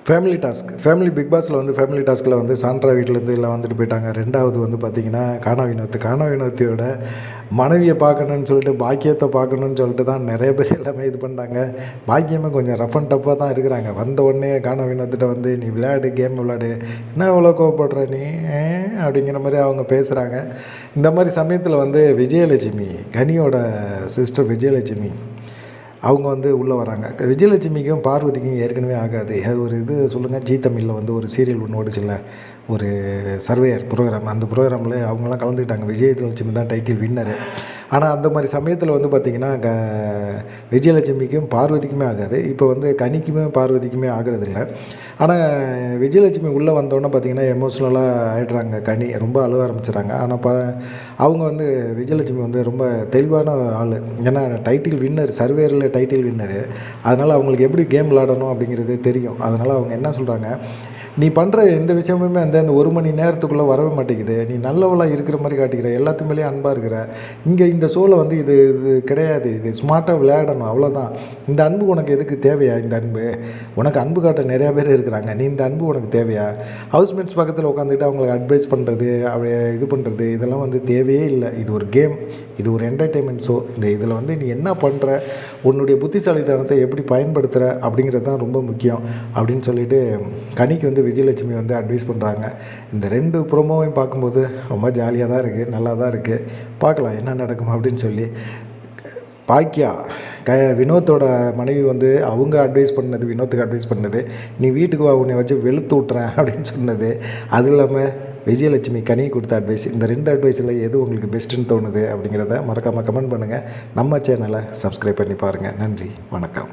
Family big பாஸில் வந்து family டாஸ்கில் வந்து சாண்ட்ரா வீட்டிலேருந்து எல்லாம் வந்துட்டு போயிட்டாங்க. 2வது வந்து பார்த்திங்கன்னா கானா வினோத்தியோட மனைவியை பார்க்கணுன்னு சொல்லிட்டு பாக்கியத்தை பார்க்கணுன்னு சொல்லிட்டு தான் நிறைய பேர் எல்லாமே இது பண்ணிட்டாங்க. பாக்கியமே கொஞ்சம் ரஃப் அண்ட் டஃப்பாக தான் இருக்கிறாங்க. வந்த உடனே கானா வினோத்திட்ட வந்து நீ விளையாடு, கேம் விளையாடு, என்ன இவ்வளோ கோவப்படுற நீ அப்படிங்கிற மாதிரி அவங்க பேசுகிறாங்க. இந்த மாதிரி சமயத்தில் வந்து விஜயலட்சுமி, கனியோட சிஸ்டர் விஜயலட்சுமி அவங்க வந்து உள்ளே வராங்க. விஜயலட்சுமிக்கும் பார்வதிக்கும் ஏற்கனவே ஆகாது. அது ஒரு இது சொல்லுங்கள், ஜீ தமிழில் வந்து ஒரு சீரியல் ஒன்று ஓடிச்சுல்ல, ஒரு சர்வேயர் ப்ரோக்ராம். அந்த ப்ரோக்ராமில் அவங்களாம் கலந்துக்கிட்டாங்க. விஜயலட்சுமி தான் டைட்டில் வின்னரு. ஆனால் அந்த மாதிரி சமயத்தில் வந்து பார்த்திங்கன்னா விஜயலட்சுமிக்கும் பார்வதிக்குமே ஆகாது. இப்போ வந்து கனிக்குமே பார்வதிக்குமே ஆகிறதில்ல. ஆனால் விஜயலட்சுமி உள்ளே வந்தோடனே பார்த்திங்கன்னா எமோஷ்னலாக ஆகிடுறாங்க. கனி ரொம்ப அழுவ ஆரம்பிச்சிடுறாங்க. ஆனால் அவங்க வந்து விஜயலட்சுமி வந்து ரொம்ப தெளிவான ஆள். ஏன்னா டைட்டில் வின்னர், சர்வேயரில் டைட்டில் வின்னரு. அதனால் அவங்களுக்கு எப்படி கேம் விளாடணும் அப்படிங்கிறது தெரியும். அதனால் அவங்க என்ன சொல்கிறாங்க, நீ பண்ணுற எந்த விஷயமுமே அந்த 1 மணி நேரத்துக்குள்ளே வரவே மாட்டேங்குது. நீ நல்லவளாக இருக்கிற மாதிரி காட்டிக்கிற, எல்லாத்து மேலேயும் அன்பாக இருக்கிற. இங்கே இந்த ஷோவில் வந்து இது கிடையாது. இது ஸ்மார்ட்டாக விளையாடணும், அவ்வளோதான். இந்த அன்பு உனக்கு எதுக்கு தேவையா? இந்த அன்பு உனக்கு அன்பு காட்ட நிறையா பேர் இருக்கிறாங்க. நீ இந்த அன்பு உனக்கு தேவையா? ஹவுஸ்மேட்ஸ் பக்கத்தில் உட்காந்துக்கிட்டு அவங்களுக்கு அட்வைஸ் பண்ணுறது, இது பண்ணுறது, இதெல்லாம் வந்து தேவையே இல்லை. இது ஒரு கேம், இது ஒரு என்டர்டெயின்மெண்ட் ஷோ. இதில் வந்து நீ என்ன பண்ணுற, உன்னுடைய புத்திசாலித்தனத்தை எப்படி பயன்படுத்துகிற அப்படிங்கிறது தான் ரொம்ப முக்கியம் அப்படின்னு சொல்லிட்டு கனிக்கு வந்து விஜயலட்சுமி வந்து அட்வைஸ் பண்ணுறாங்க. இந்த 2 ப்ரோமோவையும் பார்க்கும்போது ரொம்ப ஜாலியாக தான் இருக்குது, நல்லா தான் இருக்குது. பார்க்கலாம் என்ன நடக்கும் அப்படின்னு சொல்லி. பாக்கியா வினோத்தோட மனைவி வந்து அவங்க அட்வைஸ் பண்ணது, வினோத்துக்கு அட்வைஸ் பண்ணது, நீ வீட்டுக்கு வா, உன்னை வச்சு வெளுத்து விட்றேன் அப்படின்னு சொன்னது. அது இல்லாமல் விஜயலட்சுமி கனி கொடுத்த அட்வைஸ். இந்த 2 அட்வைஸில் எது உங்களுக்கு பெஸ்ட்டுன்னு தோணுது அப்படிங்கிறத மறக்காமல் கமெண்ட் பண்ணுங்கள். நம்ம சேனலை சப்ஸ்கிரைப் பண்ணி பாருங்கள். நன்றி, வணக்கம்.